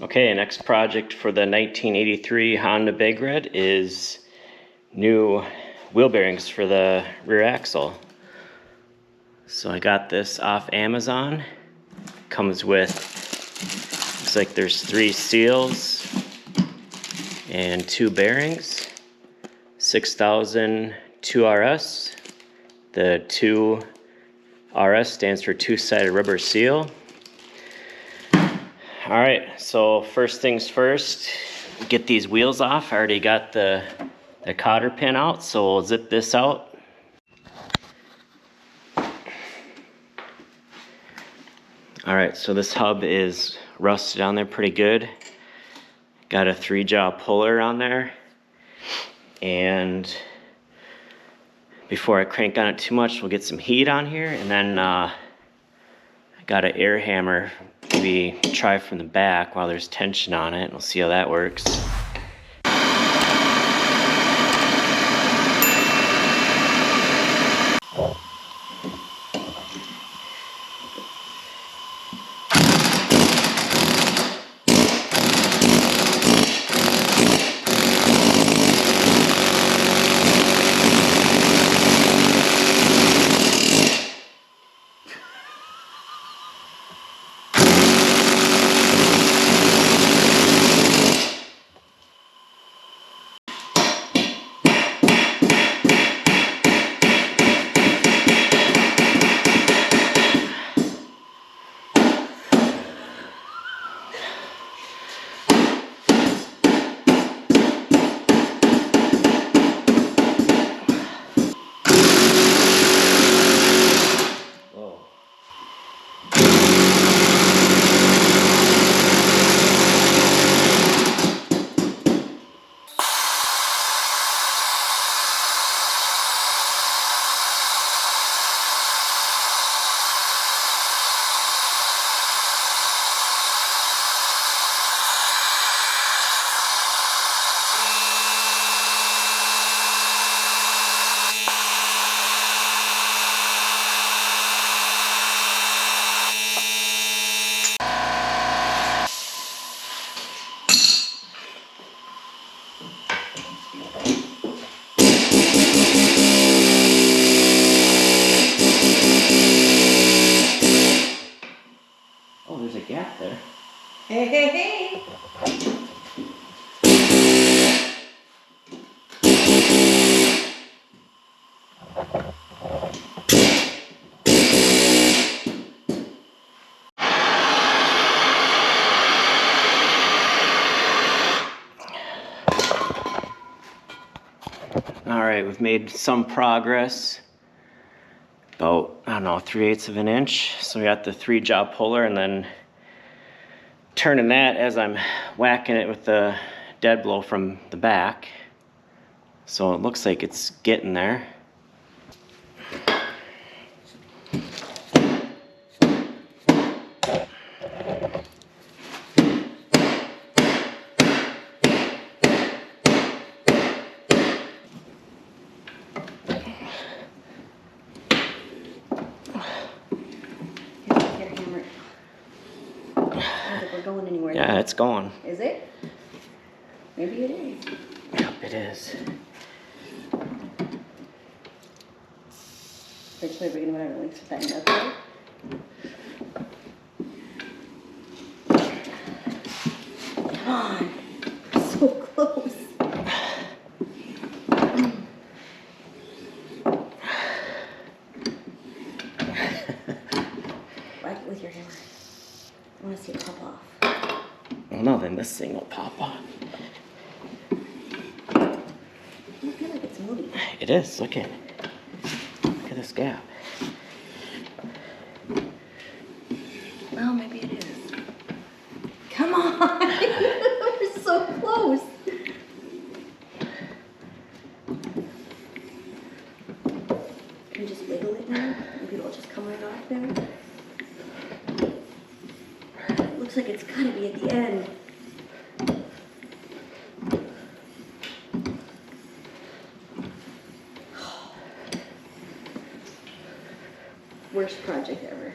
Okay, next project for the 1983 Honda Big Red is new wheel bearings for the rear axle. So I got this off Amazon. Comes with, looks like there's 3 seals and 2 bearings. 6000 2RS. The 2RS stands for two-sided rubber seal. Alright, so first things first, get these wheels off. I already got the cotter pin out, so we'll zip this out. Alright, so this hub is rusted on there pretty good. Got a 3-jaw puller on there. And before I crank on it too much, we'll get some heat on here. And then I got an air hammer. Maybe try from the back while there's tension on it. We'll see how that works. Oh, there's a gap there. Hey, hey, hey! Alright, we've made some progress. About, I don't know, 3/8 of an inch. So we got the 3-jaw puller and then turning that as I'm whacking it with the dead blow from the back. So it looks like it's getting there. Here, hammer. I don't think we're going anywhere. Yeah, it's going. Is it? Maybe it is. Yep, it is. Eventually we're gonna run out of links with that nut. Come on. So close. Whack it with your hammer. I want to see it pop off. Well, no, then this thing will pop off. I feel like it's moving. It is, look at this gap. Oh, maybe it is. Come on! We're so close. Can you just wiggle it now? Maybe it'll just come right off there. It looks like it's gotta be at the end. Worst project ever.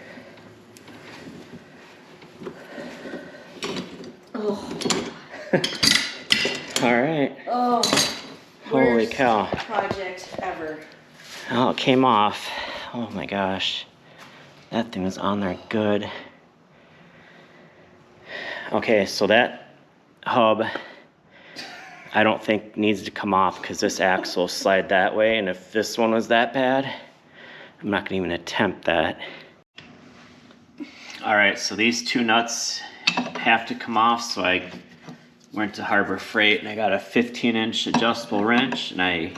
Oh, Oh. All right. Oh. Holy Worst cow. project ever. Oh, it came off. Oh my gosh. That thing was on there good. Okay, so that hub, I don't think needs to come off because this axle will slide that way. And if this one was that bad, I'm not gonna even attempt that. All right, so these two nuts have to come off. So I went to Harbor Freight and I got a 15-inch adjustable wrench, and I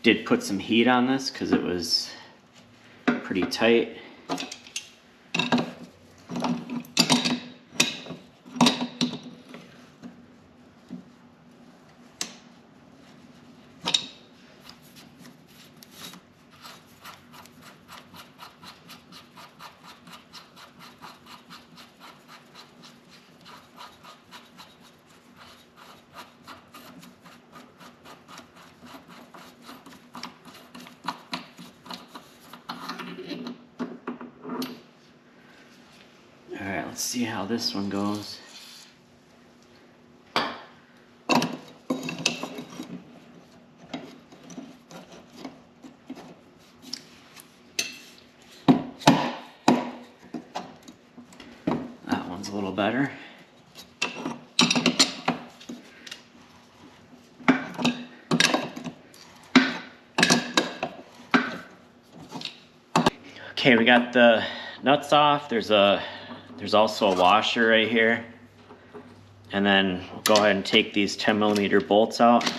did put some heat on this because it was pretty tight. All right, let's see how this one goes. That one's a little better. Okay, we got the nuts off. There's also a washer right here. And then we'll go ahead and take these 10mm bolts out.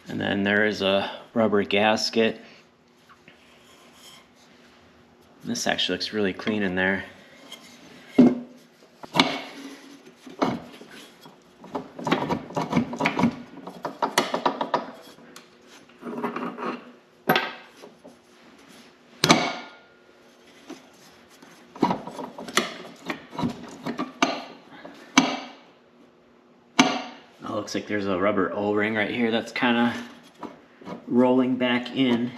And then there is a rubber gasket. This actually looks really clean in there. Oh, looks like there's a rubber O-ring right here that's kind of rolling back in.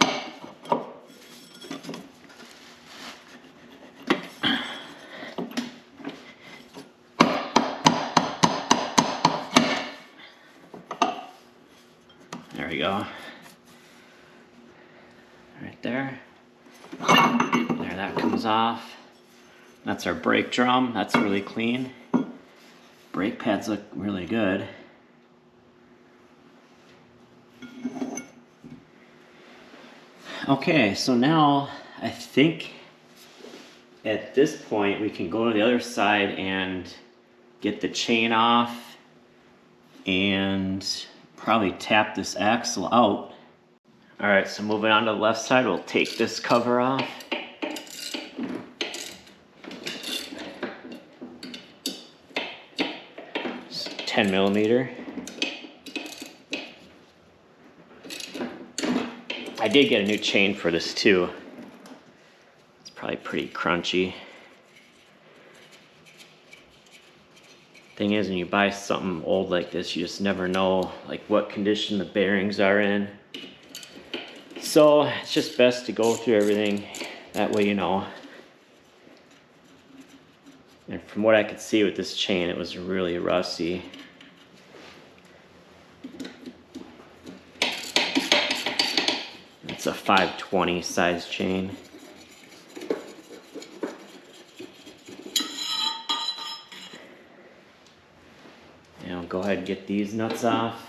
There we go. Right there. There, that comes off. That's our brake drum. That's really clean. Brake pads look really good. Okay, so now I think at this point we can go to the other side and get the chain off and probably tap this axle out. All right, so moving on to the left side, we'll take this cover off. It's 10mm. I did get a new chain for this too. It's probably pretty crunchy. Thing is, when you buy something old like this, you just never know like what condition the bearings are in. So it's just best to go through everything. That way you know. And from what I could see with this chain, it was really rusty. It's a 520 size chain. And I'll go ahead and get these nuts off.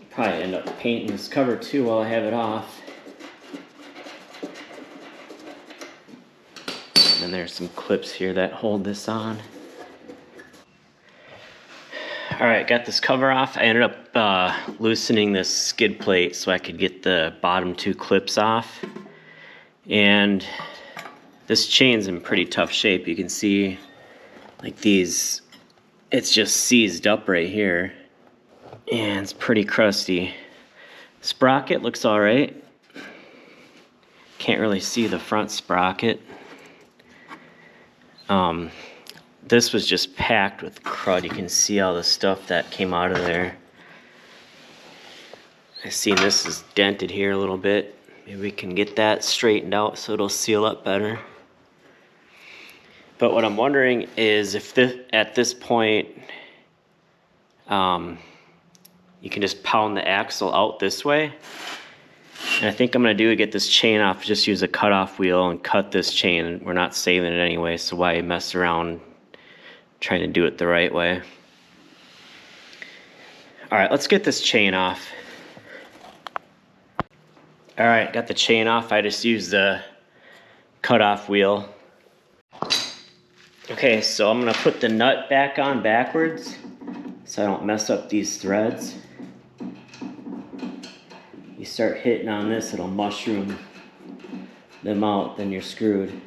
Probably end up painting this cover too while I have it off. And there's some clips here that hold this on. All right, got this cover off. I ended up loosening this skid plate so I could get the bottom two clips off. And this chain's in pretty tough shape. You can see like these, it's just seized up right here. And it's pretty crusty. Sprocket looks all right. Can't really see the front sprocket. This was just packed with crud. You can see all the stuff that came out of there. I see this is dented here a little bit. Maybe we can get that straightened out so it'll seal up better. But what I'm wondering is if this, at this point, you can just pound the axle out this way. And I think I'm gonna do is get this chain off, just use a cutoff wheel and cut this chain. We're not saving it anyway, so why mess around trying to do it the right way. All right, let's get this chain off. All right, got the chain off. I just used the cutoff wheel. Okay, so I'm gonna put the nut back on backwards so I don't mess up these threads. You start hitting on this, it'll mushroom them out, then you're screwed.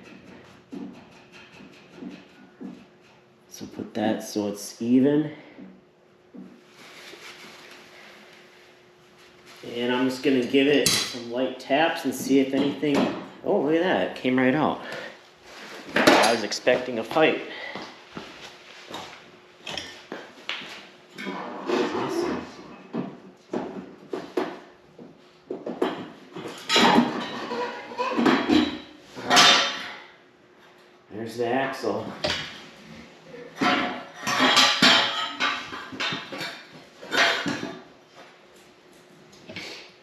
So put that so it's even. And I'm just gonna give it some light taps and see if anything, oh look at that, it came right out. I was expecting a fight. There's the axle.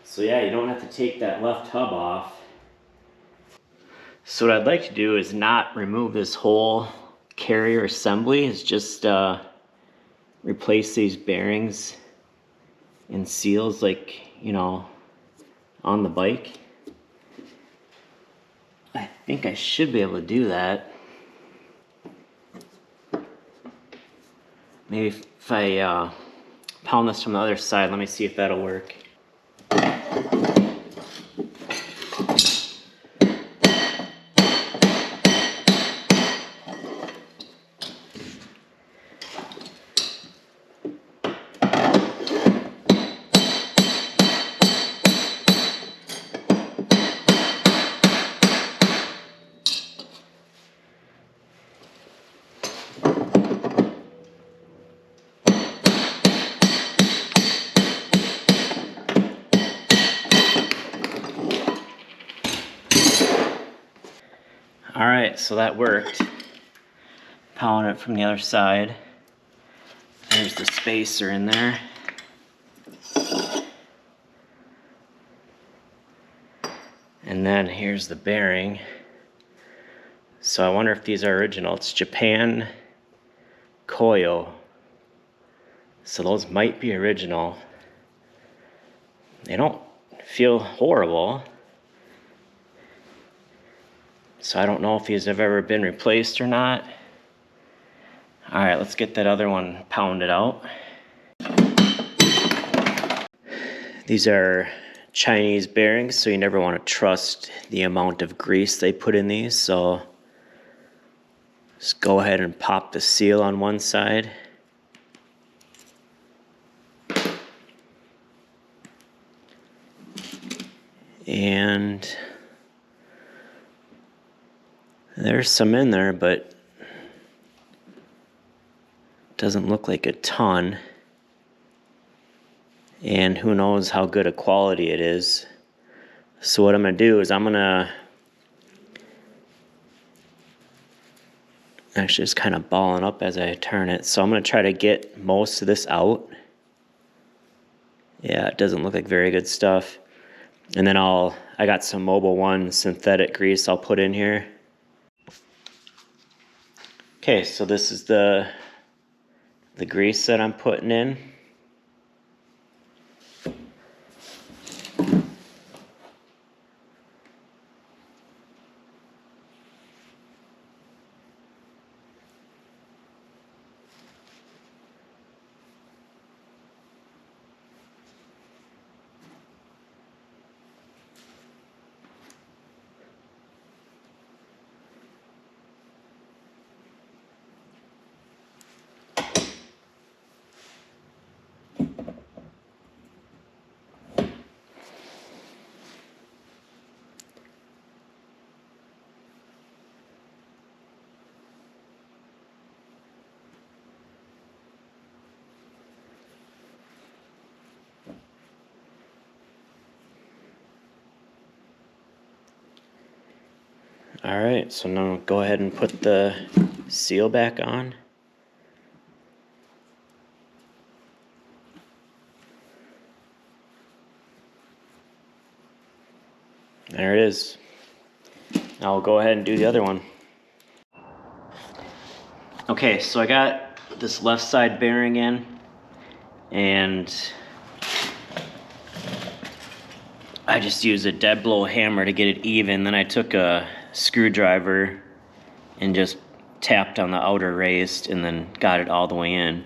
So yeah, you don't have to take that left hub off. So what I'd like to do is not remove this whole carrier assembly, is just replace these bearings and seals like, you know, on the bike. I think I should be able to do that. Maybe if I pound this from the other side, let me see if that'll work. All right, so that worked. Pound it from the other side. There's the spacer in there. And then here's the bearing. So I wonder if these are original. It's Japan Koyo. So those might be original. They don't feel horrible. So I don't know if these have ever been replaced or not. All right, let's get that other one pounded out. These are Chinese bearings, so you never want to trust the amount of grease they put in these. So just go ahead and pop the seal on one side. And there's some in there, but doesn't look like a ton. And who knows how good a quality it is. So what I'm gonna do is I'm gonna actually it's kind of balling up as I turn it. So I'm gonna try to get most of this out. Yeah, it doesn't look like very good stuff. And then I got some Mobil 1 synthetic grease I'll put in here. Okay, so this is the grease that I'm putting in. All right, so now go ahead and put the seal back on. There it is. Now we'll go ahead and do the other one. Okay, so I got this left side bearing in, and I just used a dead blow hammer to get it even. Then I took a screwdriver and just tapped on the outer race and then got it all the way in.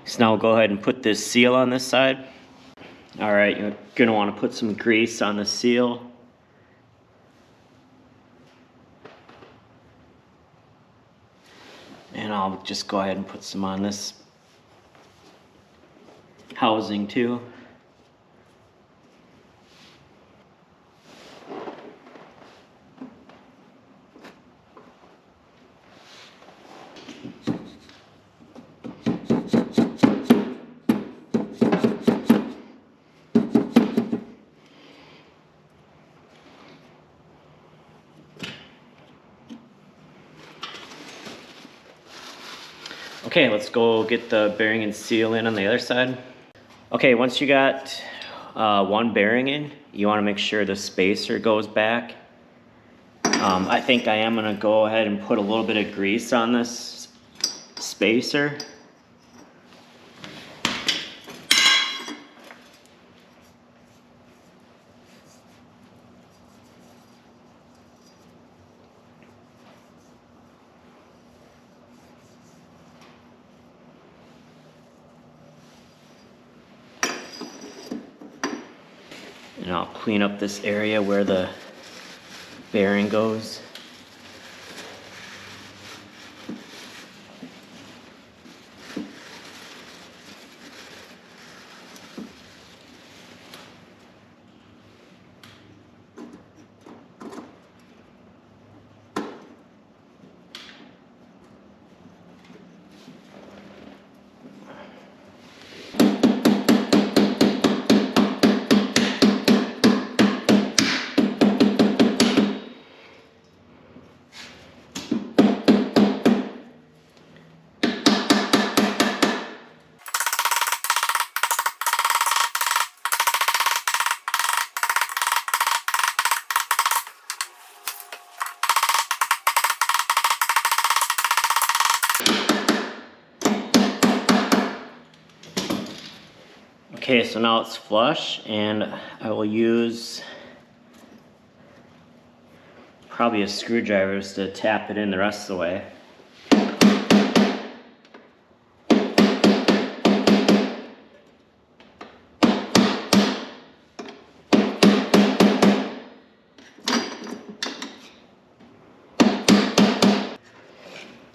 So now we'll go ahead and put this seal on this side. All right, you're gonna wanna put some grease on the seal. And I'll just go ahead and put some on this housing too. Okay, let's go get the bearing and seal in on the other side. Okay, once you got one bearing in, you want to make sure the spacer goes back. I think I am going to go ahead and put a little bit of grease on this spacer. And I'll clean up this area where the bearing goes. Okay, so now it's flush, and I will use probably a screwdriver just to tap it in the rest of the way.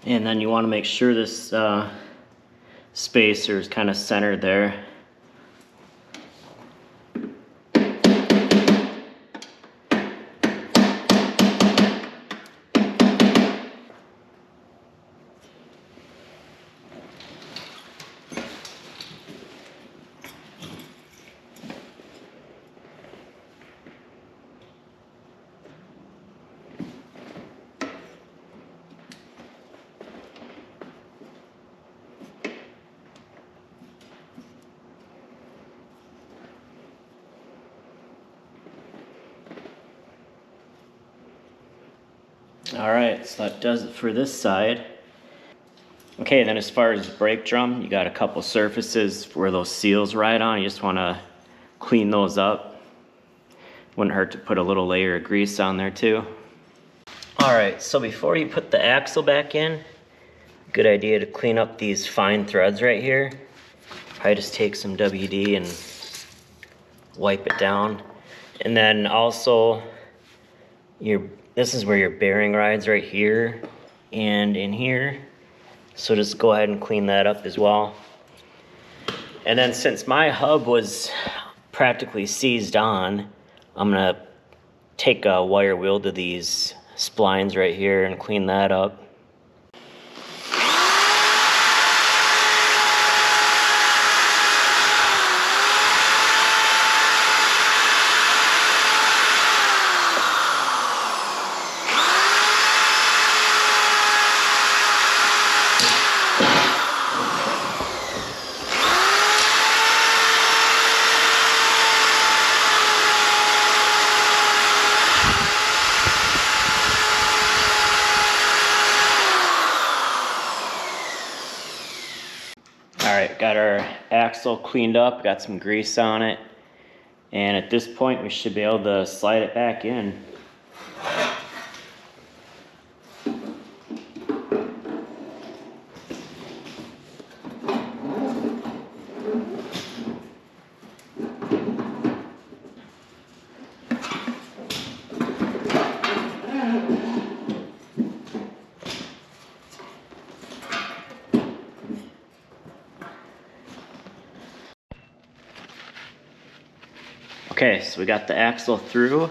And then you want to make sure this spacer is kind of centered there. All right, so that does it for this side. Okay, then as far as the brake drum, you got a couple surfaces where those seals ride on. You just want to clean those up. Wouldn't hurt to put a little layer of grease on there too. All right, so before you put the axle back in, good idea to clean up these fine threads right here. Probably just take some WD and wipe it down. And then also, this is where your bearing rides, right here and in here. So just go ahead and clean that up as well. And then since my hub was practically seized on, I'm gonna take a wire wheel to these splines right here and clean that up. Alright, got our axle cleaned up, got some grease on it, and at this point we should be able to slide it back in. Okay, so we got the axle through,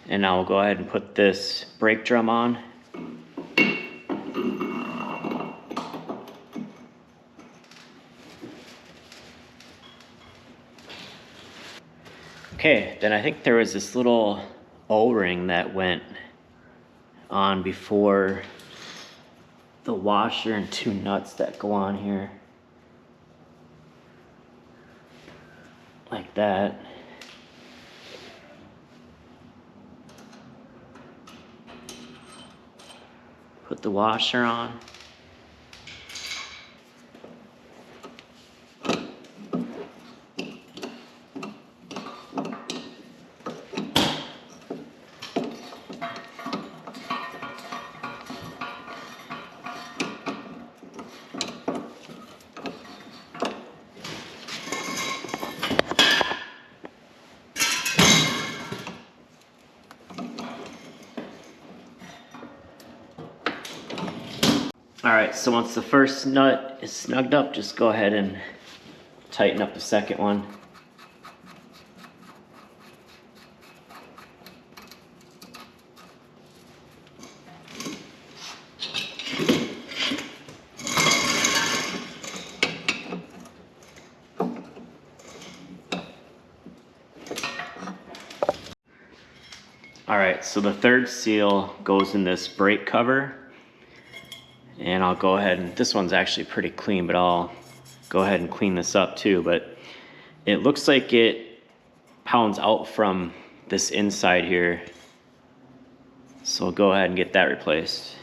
and now we'll go ahead and put this brake drum on. Okay, then I think there was this little O-ring that went on before the washer and two nuts that go on here. Like that. Put the washer on. Alright, so once the first nut is snugged up, just go ahead and tighten up the second one. Alright, so the third seal goes in this brake cover. And I'll go ahead and, this one's actually pretty clean, but I'll go ahead and clean this up too. But it looks like it pounds out from this inside here. So I'll go ahead and get that replaced.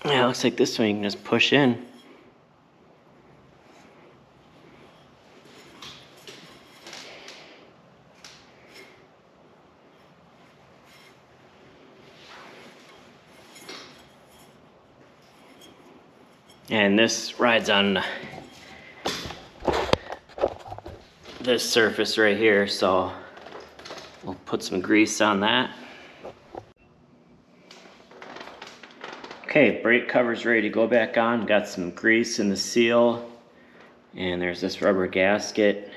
Yeah, it looks like this one you can just push in. And this rides on this surface right here, so we'll put some grease on that. Okay, brake cover's ready to go back on. Got some grease in the seal, and there's this rubber gasket.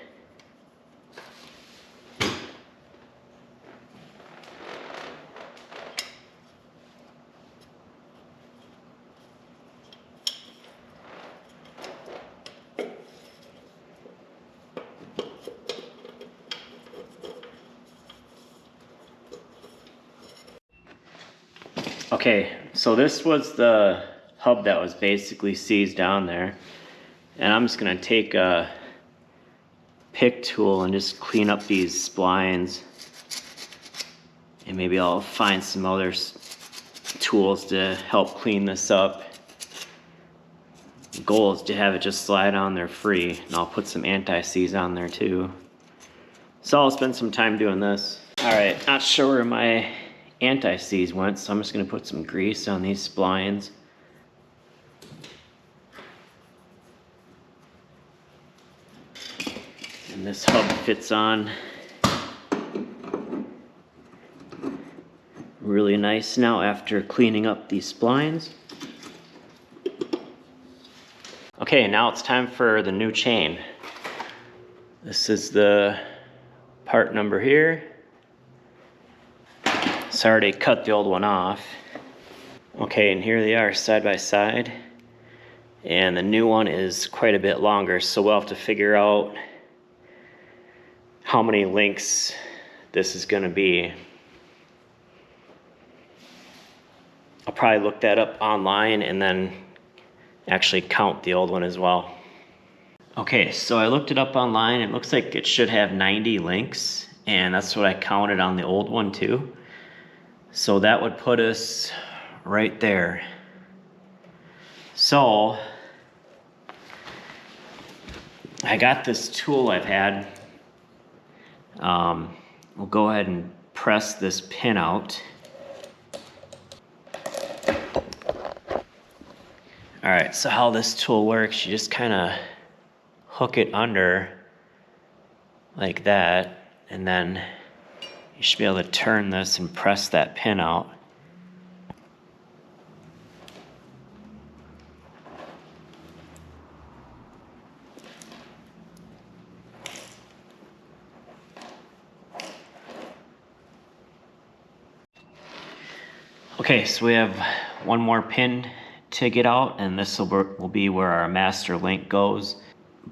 Okay, so this was the hub that was basically seized down there. And I'm just gonna take a pick tool and just clean up these splines. And maybe I'll find some other tools to help clean this up. The goal is to have it just slide on there free, and I'll put some anti-seize on there too. So I'll spend some time doing this. Alright, not sure where my anti-seize went, so I'm just going to put some grease on these splines. And this hub fits on really nice now after cleaning up these splines. Okay, now it's time for the new chain. This is the part number here. So I already cut the old one off. Okay, and here they are side by side. And the new one is quite a bit longer, so we'll have to figure out how many links this is going to be. I'll probably look that up online and then actually count the old one as well. Okay, so I looked it up online. It looks like it should have 90 links, and that's what I counted on the old one too. So that would put us right there. So I got this tool I've had. We'll go ahead and press this pin out. All right, so how this tool works, you just kind of hook it under like that, and then you should be able to turn this and press that pin out. Okay, so we have one more pin to get out, and this will be where our master link goes.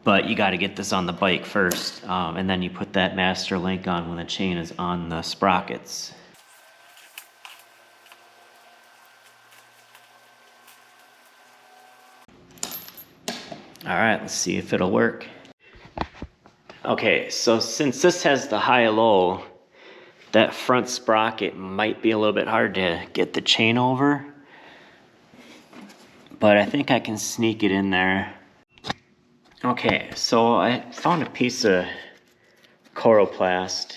But you got to get this on the bike first, and then you put that master link on when the chain is on the sprockets. All right, let's see if it'll work. Okay, so since this has the high-low, that front sprocket might be a little bit hard to get the chain over, but I think I can sneak it in there. Okay, so I found a piece of Coroplast,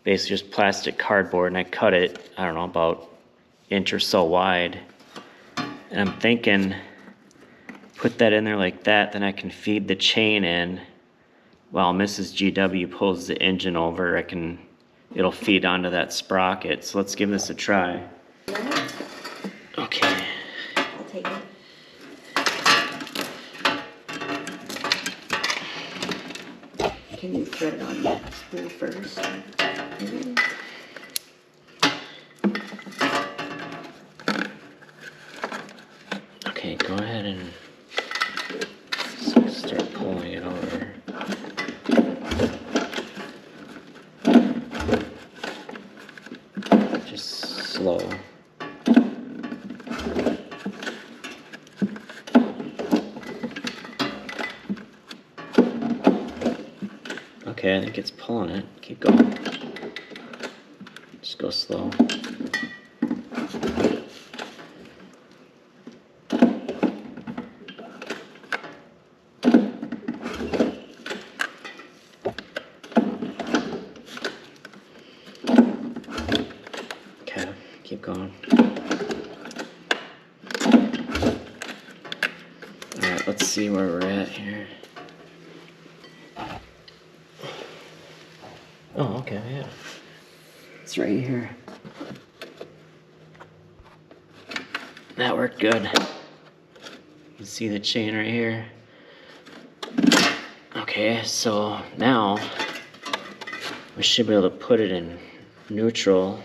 basically just plastic cardboard, and I cut it, I don't know, about an inch or so wide. And I'm thinking, put that in there like that, then I can feed the chain in. While Mrs. GW pulls the engine over, it'll feed onto that sprocket. So let's give this a try. Okay. I'll take it. Can you thread it on that spool first? Maybe? Okay, go ahead and start pulling it over. Just slow. Okay, I think it's pulling it. Keep going. Just go slow. Okay, keep going. Alright, let's see where we're at here. Oh, okay, yeah. It's right here. That worked good. You can see the chain right here. Okay, so now we should be able to put it in neutral.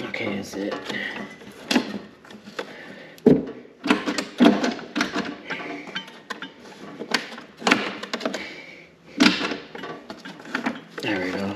Okay, is it? There we go.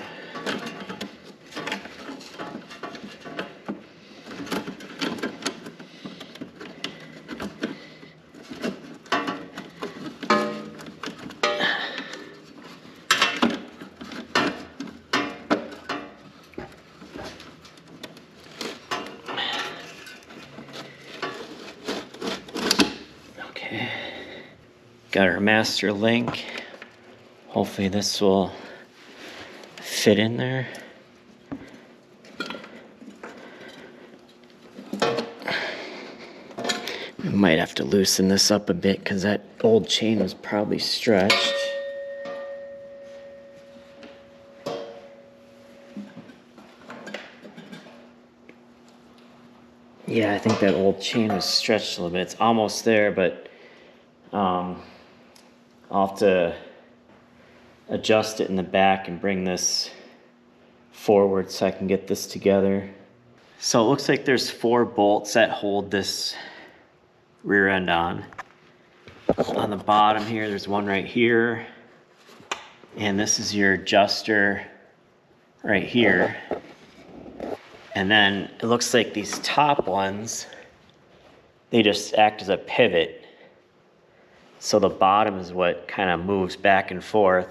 Okay. Got our master link. Hopefully this will fit in there. We might have to loosen this up a bit because that old chain was probably stretched. Yeah, I think that old chain was stretched a little bit. It's almost there, but I'll have to adjust it in the back and bring this forward so I can get this together. So it looks like there's 4 bolts that hold this rear end on. On the bottom here, there's one right here. And this is your adjuster right here. And then it looks like these top ones, they just act as a pivot. So the bottom is what kind of moves back and forth.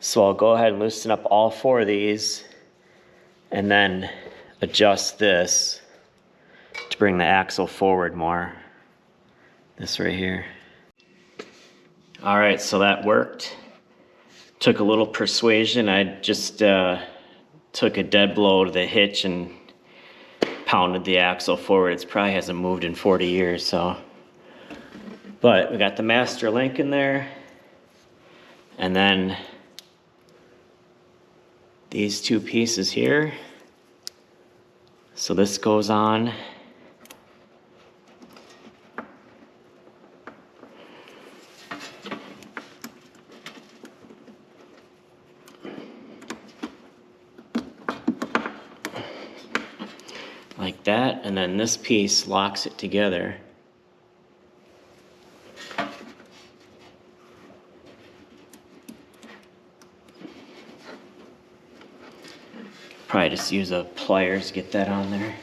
So I'll go ahead and loosen up all 4 of these and then adjust this to bring the axle forward more. This right here. All right, so that worked. Took a little persuasion. I just took a dead blow to the hitch and pounded the axle forward. It probably hasn't moved in 40 years, so. But we got the master link in there. And then these 2 pieces here. So this goes on. Like that, and then this piece locks it together. Probably just use a pliers to get that on there.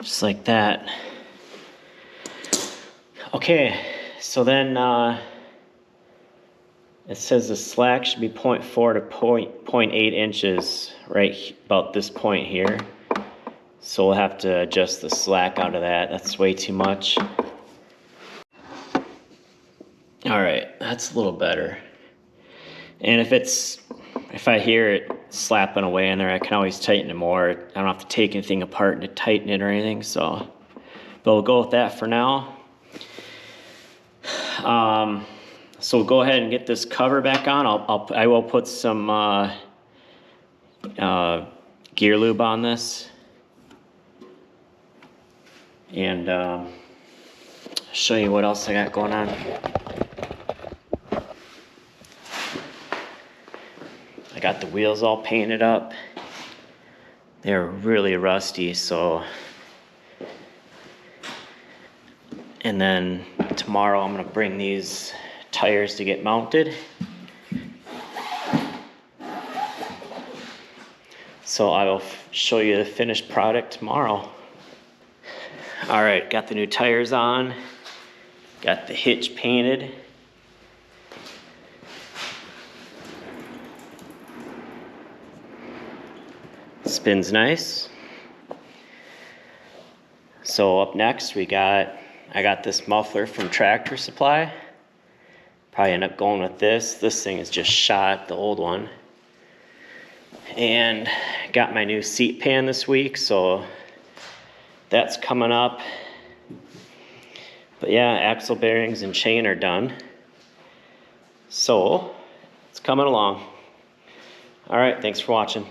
Just like that. Okay, so then it says the slack should be 0.4 to 0.8 inches, right about this point here. So we'll have to adjust the slack out of that. That's way too much. All right, that's a little better. And if I hear it slapping away in there, I can always tighten it more. I don't have to take anything apart to tighten it or anything, so. But we'll go with that for now. So we'll go ahead and get this cover back on. I will put some gear lube on this. And show you what else I got going on. I got the wheels all painted up. They're really rusty, so. And then tomorrow I'm gonna bring these tires to get mounted. So I will show you the finished product tomorrow. All right, got the new tires on. Got the hitch painted. Spins nice. So up next I got this muffler from Tractor Supply. Probably end up going with this. This thing is just shot, the old one. And got my new seat pan this week, so that's coming up. But yeah, axle bearings and chain are done. So it's coming along. All right, thanks for watching.